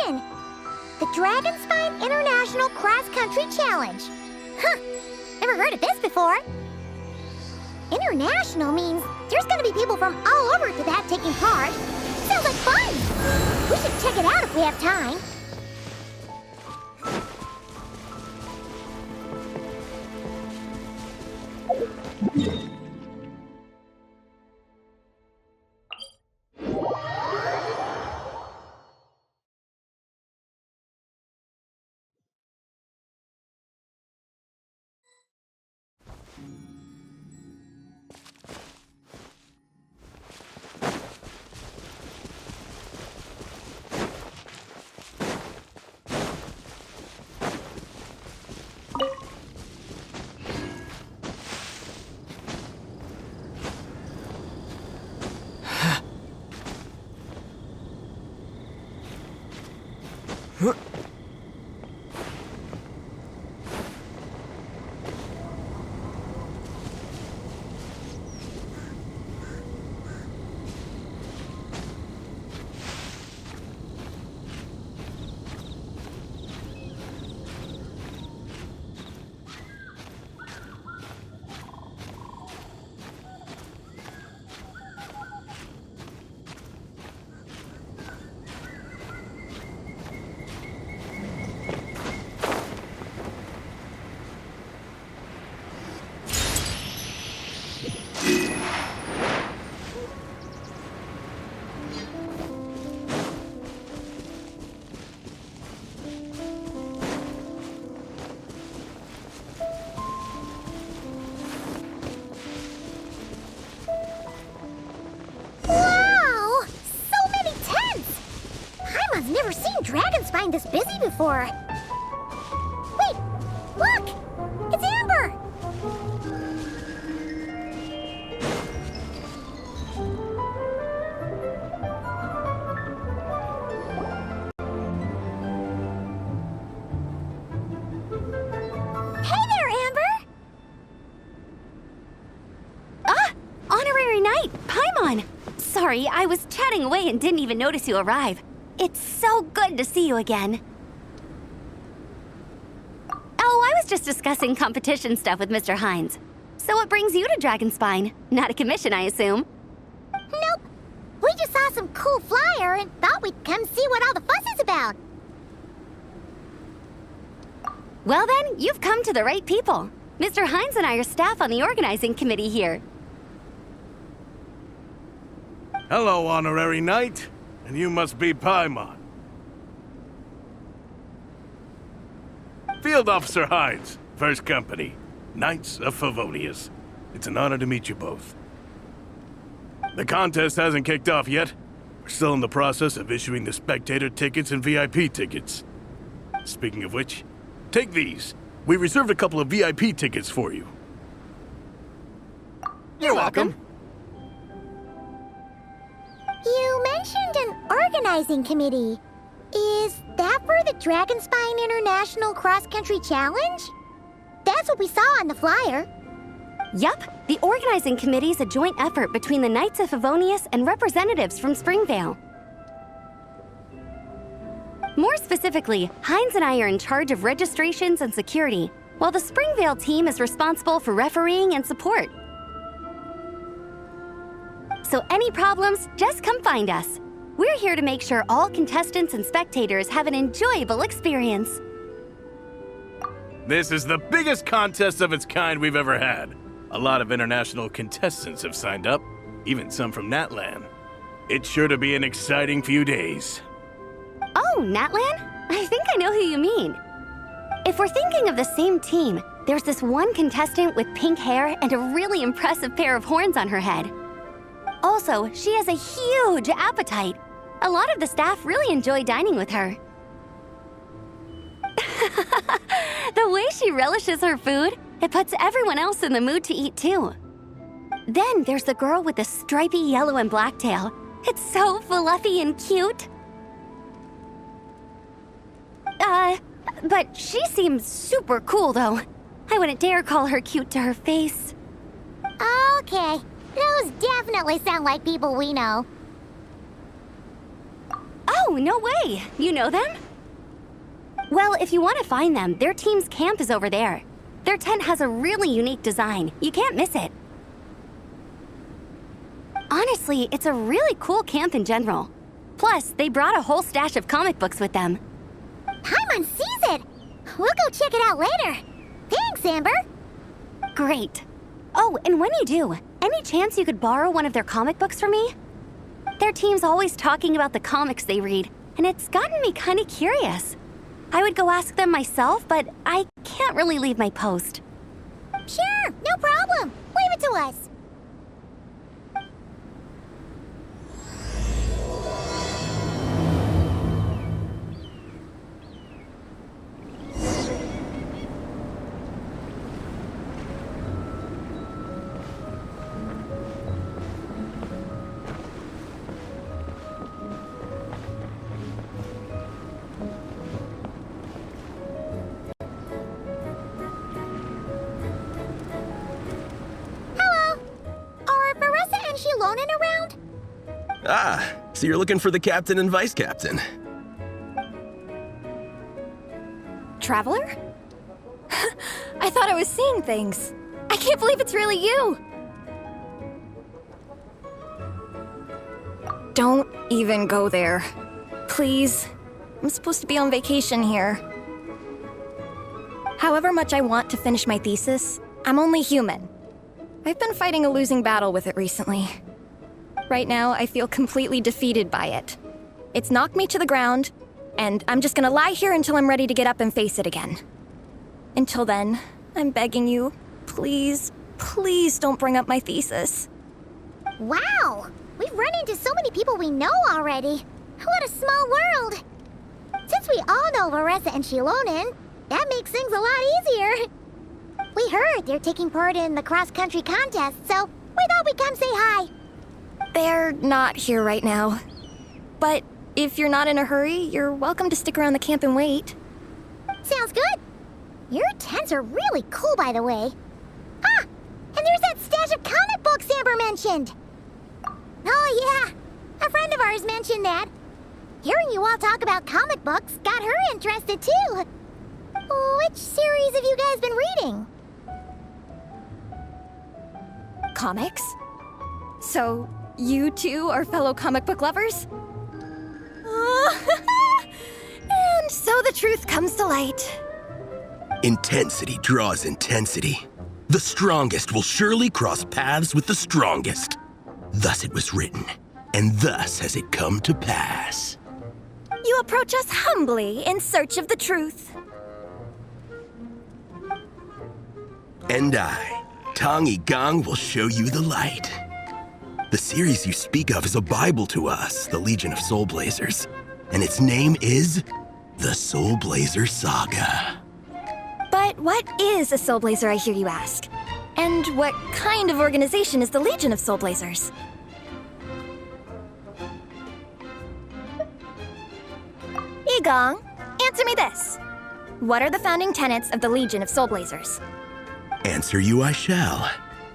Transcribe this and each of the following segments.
competition. The Dragonspine International Cross Country Challenge. Huh, never heard of this before. International means there's gonna be people from all over Tibet taking part. Sounds like fun! We should check it out if we have time. Never seen Dragonspine this busy before. Wait, look! It's Amber! Hey there, Amber! Ah! Honorary Knight, Paimon! Sorry, I was chatting away and didn't even notice you arrive. It's so good to see you again. Oh, I was just discussing competition stuff with Mr. Hines. So what brings you to Dragonspine? Not a commission, I assume? Nope. We just saw some cool flyer and thought we'd come see what all the fuss is about. Well then, you've come to the right people. Mr. Hines and I are staff on the organizing committee here. Hello, Honorary Knight. And you must be Paimon. Field Officer Hines, First Company, Knights of Favonius. It's an honor to meet you both. The contest hasn't kicked off yet. We're still in the process of issuing the spectator tickets and VIP tickets. Speaking of which, take these. We reserved a couple of VIP tickets for you. You're welcome. You mentioned an organizing committee. Is that for the Dragonspine International Cross Country Challenge? That's what we saw on the flyer. Yup, the organizing committee is a joint effort between the Knights of Favonius and representatives from Springvale. More specifically, Hines and I are in charge of registrations and security, while the Springvale team is responsible for refereeing and support. So any problems, just come find us. We're here to make sure all contestants and spectators have an enjoyable experience. This is the biggest contest of its kind we've ever had. A lot of international contestants have signed up, even some from Natlan. It's sure to be an exciting few days. Oh, Natlan? I think I know who you mean. If we're thinking of the same team, there's this one contestant with pink hair and a really impressive pair of horns on her head. Also, she has a huge appetite. A lot of the staff really enjoy dining with her. The way she relishes her food, it puts everyone else in the mood to eat too. Then there's the girl with the stripy yellow and black tail. It's so fluffy and cute. But she seems super cool though. I wouldn't dare call her cute to her face. Okay, those definitely sound like people we know. Oh, no way! You know them? Well, if you want to find them, their team's camp is over there. Their tent has a really unique design. You can't miss it. Honestly, it's a really cool camp in general. Plus, they brought a whole stash of comic books with them. Paimon sees it! We'll go check it out later. Thanks, Amber. Great. Oh, and when you do, any chance you could borrow one of their comic books from me? Their team's always talking about the comics they read, and it's gotten me kind of curious. I would go ask them myself, but I can't really leave my post. Sure, no problem. Leave it to us. Around? Ah, so you're looking for the captain and vice captain. Traveler? I thought I was seeing things. I can't believe it's really you! Don't even go there. Please. I'm supposed to be on vacation here. However much I want to finish my thesis, I'm only human. I've been fighting a losing battle with it recently. Right now, I feel completely defeated by it. It's knocked me to the ground, and I'm just gonna lie here until I'm ready to get up and face it again. Until then, I'm begging you, please, please don't bring up my thesis. Wow! We've run into so many people we know already. What a small world! Since we all know Varessa and Shilonen, that makes things a lot easier. We heard they're taking part in the cross-country contest, so we thought we'd come say hi. They're not here right now. But if you're not in a hurry, you're welcome to stick around the camp and wait. Sounds good. Your tents are really cool, by the way. Ah! And there's that stash of comic books Amber mentioned! Oh yeah, a friend of ours mentioned that. Hearing you all talk about comic books got her interested too. Which series have you guys been reading? Comics? So, you two are fellow comic book lovers? And so the truth comes to light. Intensity draws intensity. The strongest will surely cross paths with the strongest. Thus it was written, and thus has it come to pass. You approach us humbly in search of the truth. And I, Tong Gang, will show you the light. The series you speak of is a Bible to us, the Legion of Soul Blazers. And its name is the Soul Blazer Saga. But what is a Soul Blazer, I hear you ask? And what kind of organization is the Legion of Soul Blazers? Igong, answer me this. What are the founding tenets of the Legion of Soul Blazers? Answer you I shall.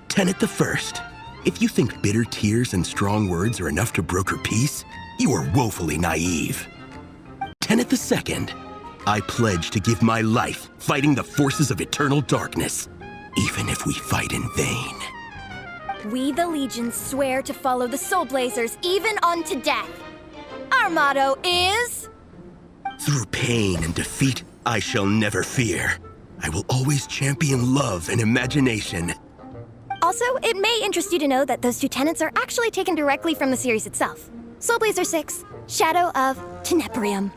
Tenet the first. If you think bitter tears and strong words are enough to broker peace, you are woefully naive. Tenet the second. I pledge to give my life fighting the forces of eternal darkness, even if we fight in vain. We, the Legion, swear to follow the Soul Blazers even unto death. Our motto is... Through pain and defeat, I shall never fear. I will always champion love and imagination. Also, it may interest you to know that those two tenets are actually taken directly from the series itself. Soul Blazer 6, Shadow of Tenebrium.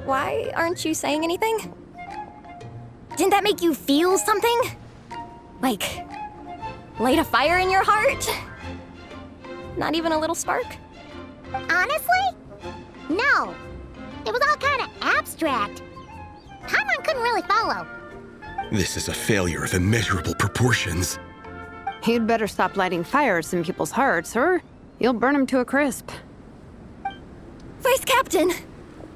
Why aren't you saying anything? Didn't that make you feel something? Like, light a fire in your heart? Not even a little spark? Honestly? No. It was all kind of abstract. Paimon couldn't really follow. This is a failure of immeasurable proportions. You'd better stop lighting fires in people's hearts, or you'll burn them to a crisp. Vice Captain!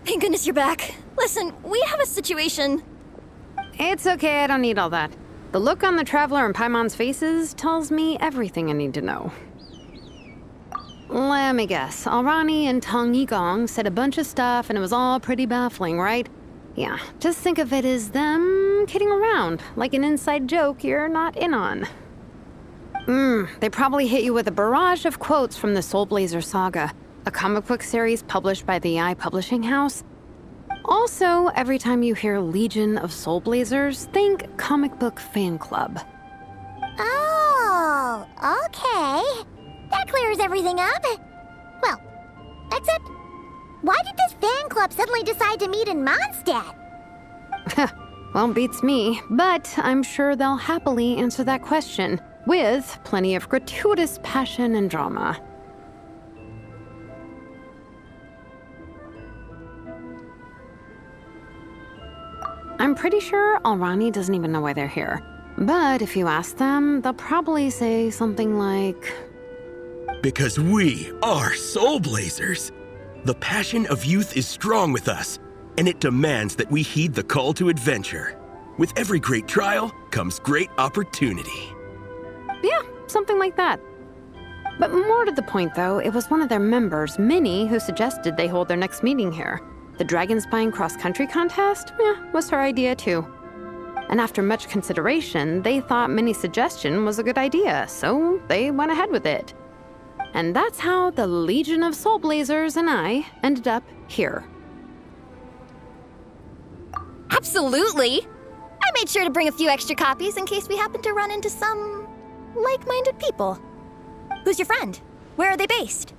Thank goodness you're back. Listen, we have a situation. It's okay, I don't need all that. The look on the Traveler and Paimon's faces tells me everything I need to know. Let me guess. Alrani and Tong Yigong said a bunch of stuff and it was all pretty baffling, right? Yeah, just think of it as them kidding around, like an inside joke you're not in on. They probably hit you with a barrage of quotes from the Soul Blazer saga, a comic book series published by the AI Publishing House. Also, every time you hear Legion of Soul Blazers, think comic book fan club. Oh, okay. That clears everything up. Well, except, why did this fan club suddenly decide to meet in Mondstadt? Well, beats me, but I'm sure they'll happily answer that question, with plenty of gratuitous passion and drama. I'm pretty sure Alrani doesn't even know why they're here. But if you ask them, they'll probably say something like... Because we are Soul Blazers. The passion of youth is strong with us, and it demands that we heed the call to adventure. With every great trial comes great opportunity. Yeah, something like that. But more to the point, though, it was one of their members, Minnie, who suggested they hold their next meeting here. The Dragon Spine cross-country contest? Yeah, was her idea, too. And after much consideration, they thought Minnie's suggestion was a good idea, so they went ahead with it. And that's how the Legion of Soul Blazers and I ended up here. Absolutely! I made sure to bring a few extra copies in case we happen to run into some like-minded people. Who's your friend? Where are they based?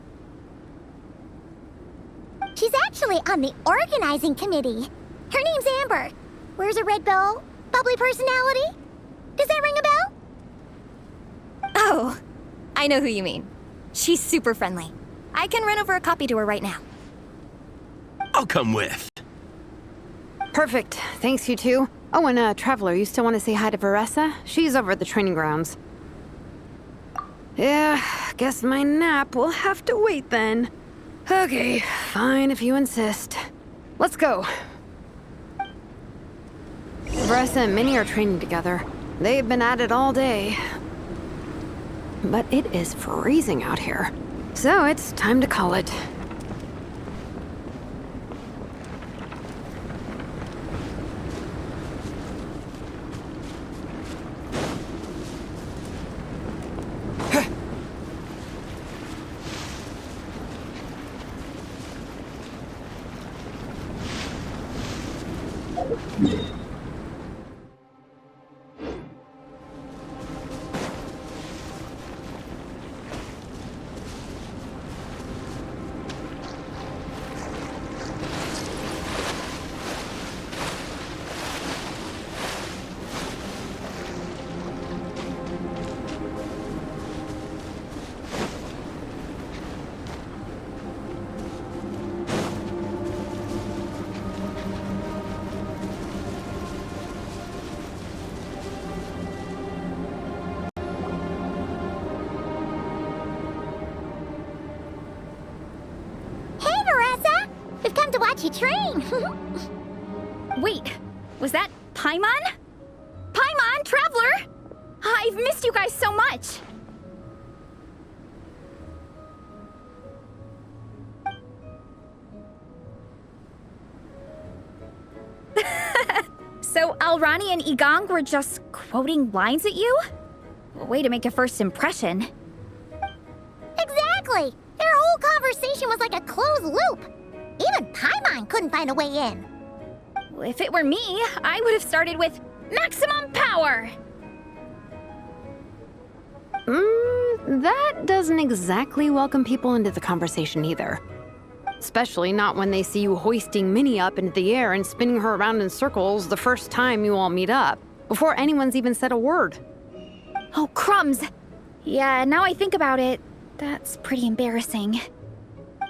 She's actually on the organizing committee. Her name's Amber. Wears a red bow. Bubbly personality. Does that ring a bell? Oh, I know who you mean. She's super friendly. I can run over a copy to her right now. I'll come with. Perfect. Thanks, you two. Oh, and Traveler, you still want to say hi to Veressa? She's over at the training grounds. Yeah, guess my nap will have to wait then. Okay, fine if you insist. Let's go. Veressa and Minnie are training together. They've been at it all day. But it is freezing out here. So it's time to call it. watch you train. Wait, was that Paimon? Paimon, Traveler! I've missed you guys so much! So Alrani and Igong were just quoting lines at you? Way to make a first impression. Exactly! Their whole conversation was like a closed loop. Even Paimon couldn't find a way in. If it were me, I would have started with maximum power! That doesn't exactly welcome people into the conversation either. Especially not when they see you hoisting Minnie up into the air and spinning her around in circles the first time you all meet up, before anyone's even said a word. Oh, crumbs! Yeah, now I think about it, that's pretty embarrassing.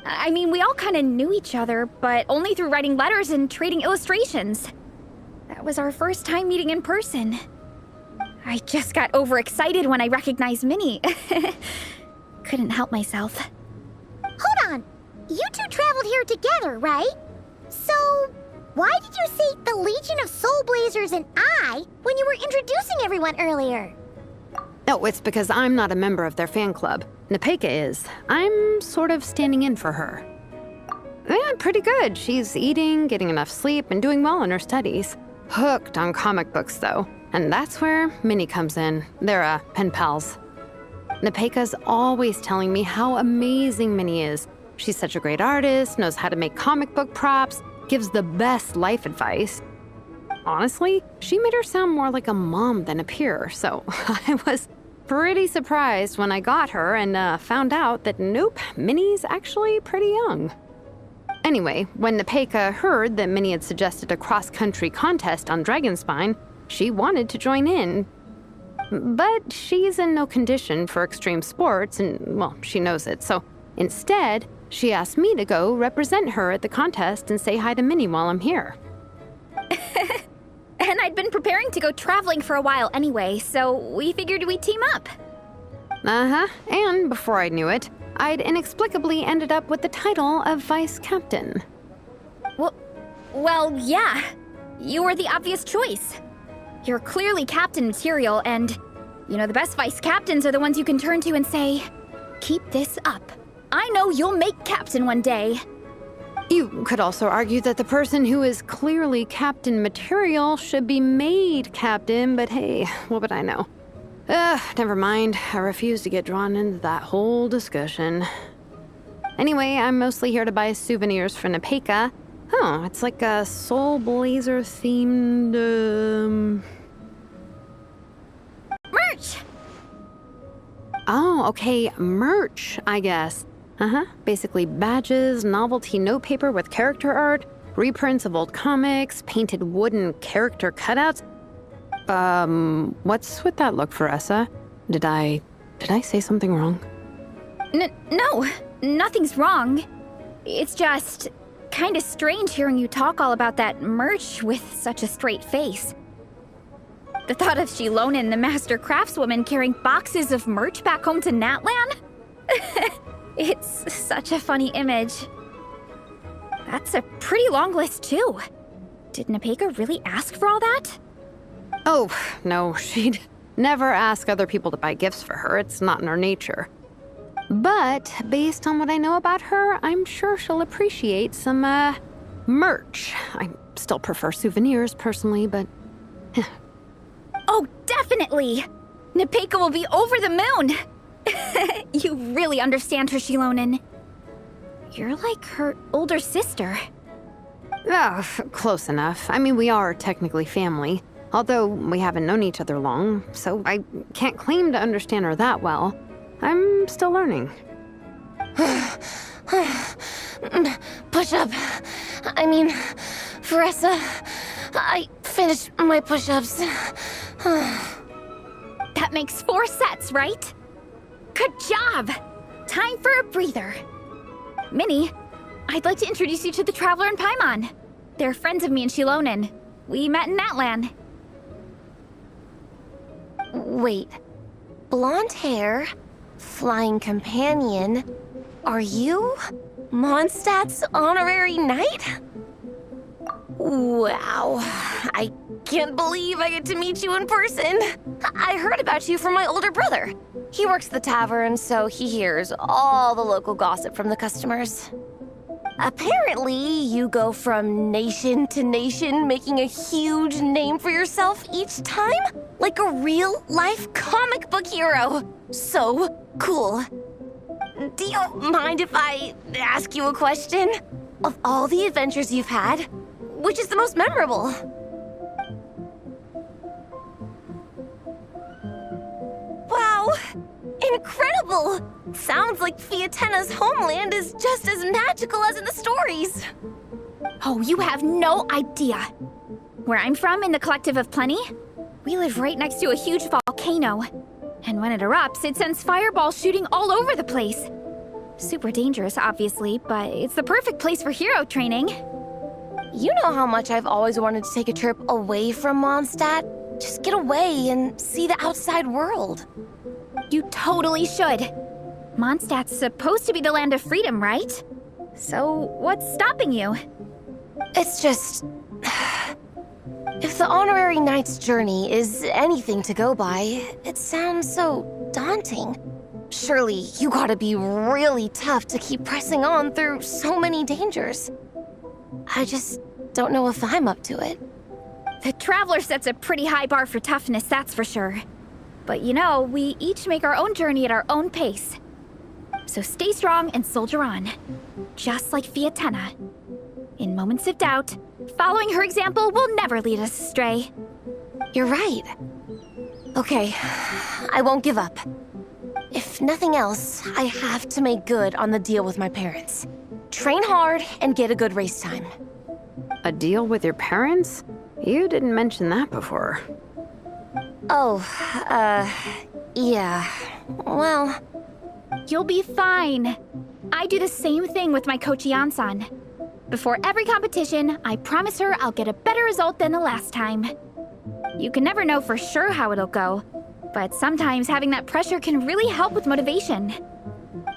I mean, we all kind of knew each other, but only through writing letters and trading illustrations. That was our first time meeting in person. I just got overexcited when I recognized Minnie. Couldn't help myself. Hold on. You two traveled here together, right? So, Why did you say the Legion of Soul Blazers and I when you were introducing everyone earlier? Oh, it's because I'm not a member of their fan club. Nepeka is. I'm sort of standing in for her. Yeah, pretty good. She's eating, getting enough sleep, and doing well in her studies. Hooked on comic books, though. And that's where Minnie comes in. They're, pen pals. Nepeka's always telling me how amazing Minnie is. She's such a great artist, knows how to make comic book props, gives the best life advice. Honestly, she made her sound more like a mom than a peer, so I was pretty surprised when I got her and found out that nope, Minnie's actually pretty young. Anyway, when Nepeka heard that Minnie had suggested a cross-country contest on Dragonspine, she wanted to join in. But she's in no condition for extreme sports, and, well, she knows it, so instead, she asked me to go represent her at the contest and say hi to Minnie while I'm here. And I'd been preparing to go traveling for a while anyway, so we figured we'd team up. Uh-huh, and before I knew it, I'd inexplicably ended up with the title of vice captain. Well, yeah. You were the obvious choice. You're clearly captain material, and, you know, the best vice captains are the ones you can turn to and say, keep this up. I know you'll make captain one day. You could also argue that the person who is clearly captain material should be made captain, but hey, what would I know? Never mind. I refuse to get drawn into that whole discussion. Anyway, I'm mostly here to buy souvenirs for Nepeka. Oh, it's like a Soul Blazer themed, Merch! Oh, okay, merch, I guess. Basically badges, novelty notepaper with character art, reprints of old comics, painted wooden character cutouts. What's with that look, Faressa? Did I say something wrong? No, nothing's wrong. It's just kind of strange hearing you talk all about that merch with such a straight face. The thought of Shilonen, the master craftswoman, carrying boxes of merch back home to Natlan? It's such a funny image. That's a pretty long list, too. Did Nepeka really ask for all that? Oh, no, she'd never ask other people to buy gifts for her. It's not in her nature. But based on what I know about her, I'm sure she'll appreciate some, merch. I still prefer souvenirs, personally, but... Oh, definitely! Nepeka will be over the moon! You really understand her, Shilonen. You're like her older sister. Oh, close enough. I mean, we are technically family, although we haven't known each other long, so I can't claim to understand her that well. I'm still learning. Push-up. I mean, Faressa, I finished my push-ups. That makes 4 sets, right? Good job! Time for a breather. Minnie, I'd like to introduce you to the Traveler and Paimon. They're friends of me and Shilonen. We met in Natlan. Wait. Blonde hair, flying companion. Are you Mondstadt's honorary knight? Wow. I can't believe I get to meet you in person. I heard about you from my older brother. He works at the tavern, so he hears all the local gossip from the customers. Apparently, you go from nation to nation, making a huge name for yourself each time, like a real-life comic book hero. So cool. Do you mind if I ask you a question? Of all the adventures you've had, which is the most memorable? Wow! Incredible! Sounds like Fiatena's homeland is just as magical as in the stories. Oh, you have no idea. Where I'm from, in the Collective of Plenty, we live right next to a huge volcano. And when it erupts, it sends fireballs shooting all over the place. Super dangerous, obviously, but it's the perfect place for hero training. You know how much I've always wanted to take a trip away from Mondstadt? Just get away and see the outside world. You totally should. Mondstadt's supposed to be the land of freedom, right? So, what's stopping you? It's just... If the honorary knight's journey is anything to go by, it sounds so daunting. Surely you gotta be really tough to keep pressing on through so many dangers. I just don't know if I'm up to it. The Traveler sets a pretty high bar for toughness, that's for sure. But you know, we each make our own journey at our own pace. So stay strong and soldier on. Just like Fiatenna. In moments of doubt, following her example will never lead us astray. You're right. Okay, I won't give up. If nothing else, I have to make good on the deal with my parents. Train hard and get a good race time. A deal with your parents? You didn't mention that before. Oh, yeah. Well... You'll be fine. I do the same thing with my coach Yansan. Before every competition, I promise her I'll get a better result than the last time. You can never know for sure how it'll go, but sometimes having that pressure can really help with motivation.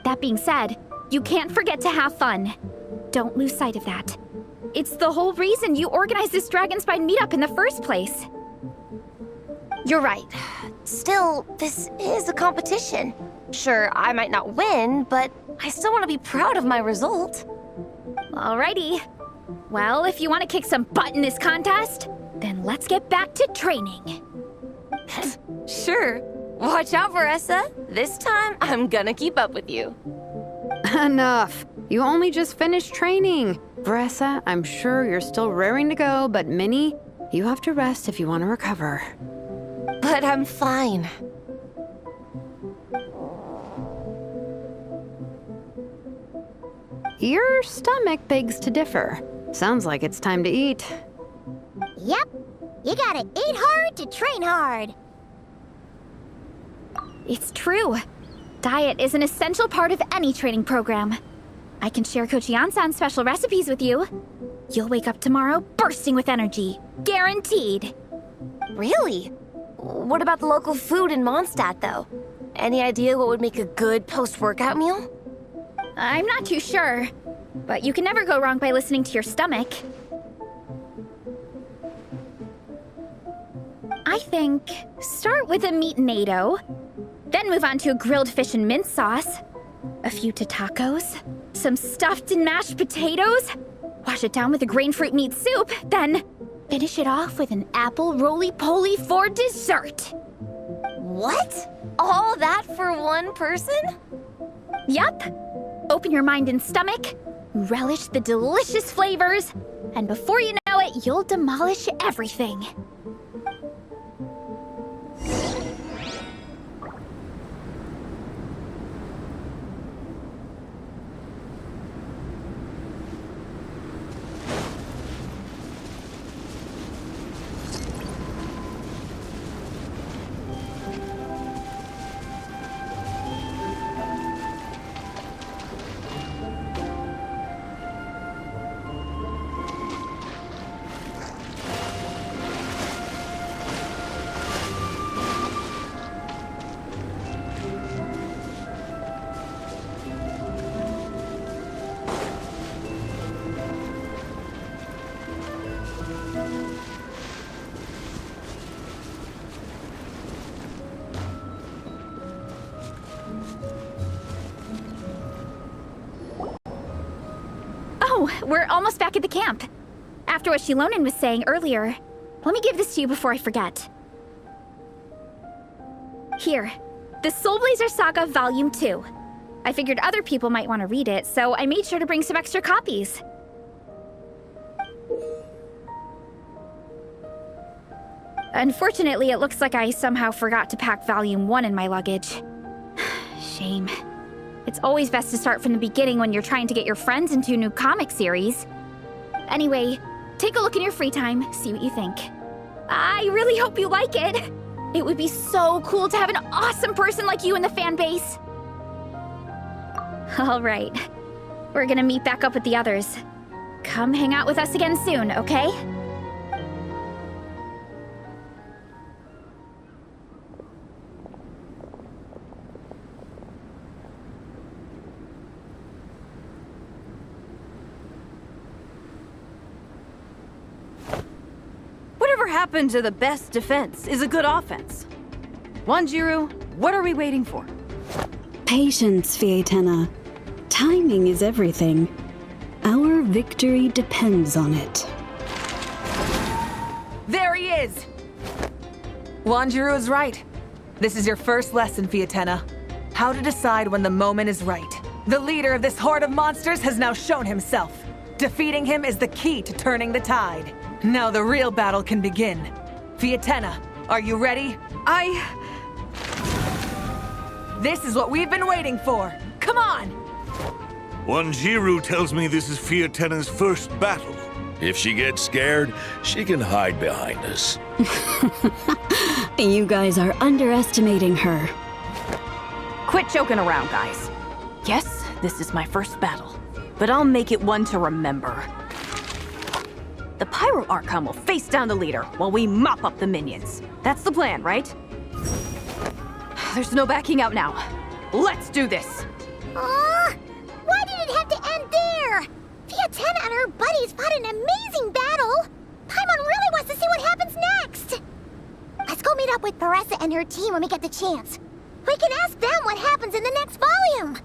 That being said, you can't forget to have fun. Don't lose sight of that. It's the whole reason you organized this Dragonspine meetup in the first place. You're right. Still, this is a competition. Sure, I might not win, but I still want to be proud of my result. Alrighty. Well, if you want to kick some butt in this contest, then let's get back to training. Sure. Watch out, Varessa. This time, I'm gonna keep up with you. Enough. You only just finished training. Vressa, I'm sure you're still raring to go, but Minnie, you have to rest if you want to recover. But I'm fine. Your stomach begs to differ. Sounds like it's time to eat. Yep. You gotta eat hard to train hard. It's true. Diet is an essential part of any training program. I can share Coach Yansan's special recipes with you. You'll wake up tomorrow bursting with energy. Guaranteed. Really? What about the local food in Mondstadt, though? Any idea what would make a good post-workout meal? I'm not too sure, but you can never go wrong by listening to your stomach. I think start with a meat natto, then move on to a grilled fish and mint sauce, a few tacos, some stuffed and mashed potatoes, wash it down with a grain fruit meat soup, then finish it off with an apple roly-poly for dessert. What? All that for one person? Yup. Open your mind and stomach, relish the delicious flavors, and before you know it, you'll demolish everything. Oh, we're almost back at the camp. After what Shilonin was saying earlier, let me give this to you before I forget. Here, the Soul Blazer Saga Volume 2. I figured other people might want to read it, so I made sure to bring some extra copies. Unfortunately, it looks like I somehow forgot to pack Volume 1 in my luggage. Shame. It's always best to start from the beginning when you're trying to get your friends into a new comic series. Anyway, take a look in your free time, see what you think. I really hope you like it. It would be so cool to have an awesome person like you in the fan base. All right, we're gonna meet back up with the others. Come hang out with us again soon, okay? happened to the best defense is a good offense. Wanjiru, what are we waiting for? Patience, Fietena. Timing is everything. Our victory depends on it. There he is! Wanjiru is right. This is your first lesson, Fietena. How to decide when the moment is right. The leader of this horde of monsters has now shown himself. Defeating him is the key to turning the tide. Now the real battle can begin. Fietena, are you ready? This is what we've been waiting for. Come on! Wanjiru tells me this is Fietena's first battle. If she gets scared, she can hide behind us. You guys are underestimating her. Quit joking around, guys. Yes, this is my first battle, but I'll make it one to remember. The Pyro Archon will face down the leader while we mop up the minions. That's the plan, right? There's no backing out now. Let's do this! Aw, why did it have to end there? Fietena and her buddies fought an amazing battle. Paimon really wants to see what happens next. Let's go meet up with Paressa and her team when we get the chance. We can ask them what happens in the next volume.